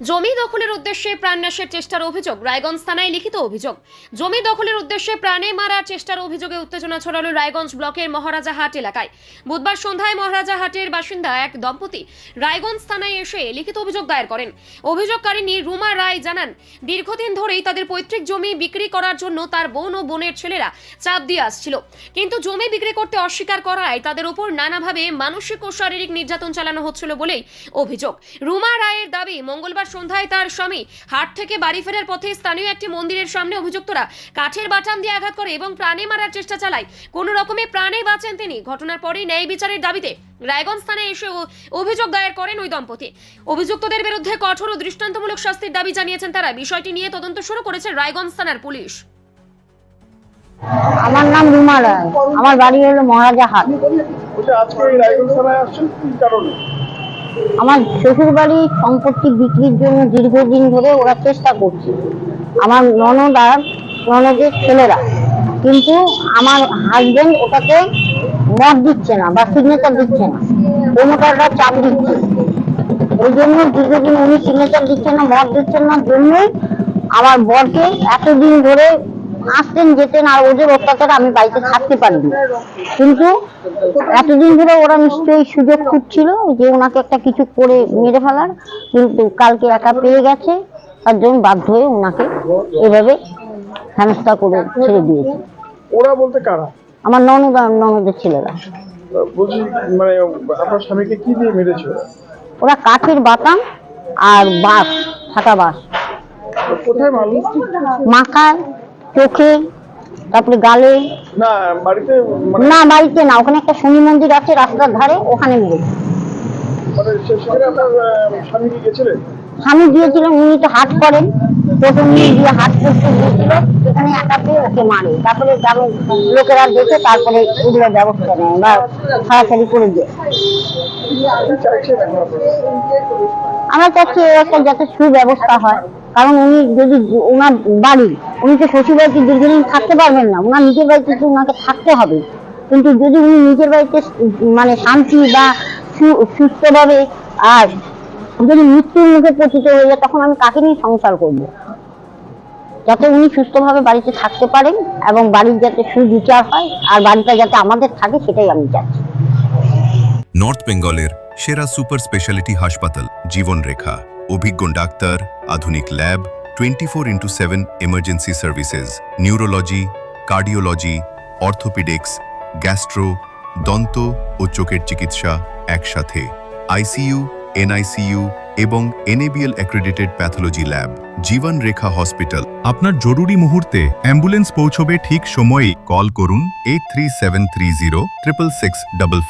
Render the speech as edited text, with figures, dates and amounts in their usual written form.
জমি দখলের উদ্দেশ্যে প্রাণনাশের চেষ্টার অভিযোগ রায়গঞ্জ থানায় লিখিত অভিযোগ। জমি দখলের উদ্দেশ্যে প্রাণে মারার চেষ্টার অভিযোগে উত্তেজনা ছড়ালো রায়গঞ্জ ব্লকের মহারাজাহাট এলাকায়। বুধবার সন্ধ্যায় মহারাজাহাটের বাসিন্দা এক দম্পতি রায়গঞ্জ থানায় এসে লিখিত অভিযোগ দায়ের করেন। অভিযোগকারিনী রুমা রায় জানান, দীর্ঘদিন ধরেই তাদের পৈতৃক জমি বিক্রি করার জন্য তার বোন ও বোনের ছেলেরা চাপ দিয়ে আসছিল, কিন্তু জমি বিক্রি করতে অস্বীকার করায় তাদের উপর নানাভাবে মানসিক ও শারীরিক নির্যাতন চালানো হচ্ছিল বলেই অভিযোগ। রুমা রায়ের দাবি, মঙ্গলবার সন্ধ্যায় তার স্বামী হাট থেকে বাড়ি ফেরার পথে স্থানীয় একটি মন্দিরের সামনে অভিযুক্তরা কাঠের বাটাম দিয়ে আঘাত করে এবং প্রাণে মারার চেষ্টা চালায়। কোনো রকমে প্রাণে বাঁচেন তিনি। ঘটনার পরেই ন্যায় বিচারের দাবিতে রায়গঞ্জ থানায় এসে অভিযোগ দায়ের করেন ওই দম্পতি। অভিযুক্তদের বিরুদ্ধে কঠোর ও দৃষ্টান্তমূলক শাস্তির দাবি জানিয়েছেন তারা। বিষয়টি নিয়ে তদন্ত শুরু করেছে রায়গঞ্জ থানার পুলিশ। আমার নাম রুমা রায়, আমার বাড়ি হলো মহারাজাহাট। আমার শ্বশুর বাড়ি সম্পত্তি বিক্রির জন্য দীর্ঘদিন ধরে ওরা চেষ্টা করছে, আমার ননদ আর ননদের ছেলেরা, কিন্তু আমার হাজবেন্ড ওটাকে মত দিচ্ছে না বা সিগনেচার দিচ্ছে না, প্রমোটাররা চাপ দিচ্ছে। ওই জন্য দীর্ঘদিন উনি সিগনেচার দিচ্ছেন না, মত দিচ্ছেন না জন্যই আমার বরকে এতদিন ধরে আসতেন যেতেন, আর ওদের অত্যাচারে আমি বাড়িতে থাকতে পারিনি। কিন্তু এতদিন ধরে ওরা নিশ্চয়ই সুযোগ খুঁজছিল যে ওনাকে একটা কিছু করে মেরে ফেলার, কিন্তু কালকে একা পেয়ে গেছে, তার জন্য বাধ্য হয়ে ওনাকে এভাবে হেনস্থা করে ছেড়ে দিয়েছে। ওরা বলতে কারা? আমার ননদ আর ননদের ছেলেরা। বলছি, মানে আপনার স্বামীকে কি দিয়ে মেরেছে? ওরা কাঠের বাটাম আর বাঁশ, ফাটা বাঁশ। কোথায় মারলো? মাথায়, চোখে, তারপরে গালে। না বাড়িতে? না বাড়িতে না, ওখানে একটা শনি মন্দির আছে রাস্তার ধারে, ওখানে মেরেছে। মানে সেখানে আপনার স্বামী কি গেছিলেন? স্বামী গিয়েছিলেন, উনি তো হাট করেন, প্রথম নিয়ে গিয়ে হাট করতে গিয়েছিল, সেখানে একা পেয়ে ওকে মারে। তারপরে গ্রামের লোকেরা দেখে তারপরে এগুলো ব্যবস্থা নেয় বা ছাড়াছাড়ি করে দেয়। কি চাইছেন এখন আপনারা? আমরা চাচ্ছি একটা যাতে সুব্যবস্থা হয়, কারণ উনি যদি ওনার বাড়ি, উনি তো শ্বশুর বাড়িতে দীর্ঘদিন থাকতে পারবেন না, ওনার নিজের বাড়িতে তো ওনাকে থাকতে হবে। কিন্তু যদি উনি নিজের বাড়িতে মানে শান্তি বা সুস্থভাবে, আর যদি মৃত্যুর মুখে পতিত হয়ে যায়, তখন আমি কাকে নিয়ে সংসার করব? যাতে উনি সুস্থভাবে বাড়িতে থাকতে পারেন এবং বাড়ির যাতে সুবিচার হয় আর বাড়িটা যাতে আমাদের থাকে, সেটাই আমি চাচ্ছি। নর্থ বেঙ্গলের সেরা সুপার স্পেশালিটি হাসপাতাল জীবন রেখা, অভিজ্ঞ ডাক্তার, আধুনিক lab, 24x7 emergency services, neurology, cardiology, orthopaedics, gastro, দন্ত ও চোখের চিকিৎসা একসাথে, আইসিইউ, এনআইসিইউ এবং এনএবিএল অ্যাক্রেডিটেড প্যাথোলজি ল্যাব। জীবন রেখা হসপিটাল। আপনার জরুরি মুহূর্তে অ্যাম্বুলেন্স পৌঁছবে ঠিক সময়েই। কল করুন 83730 66655।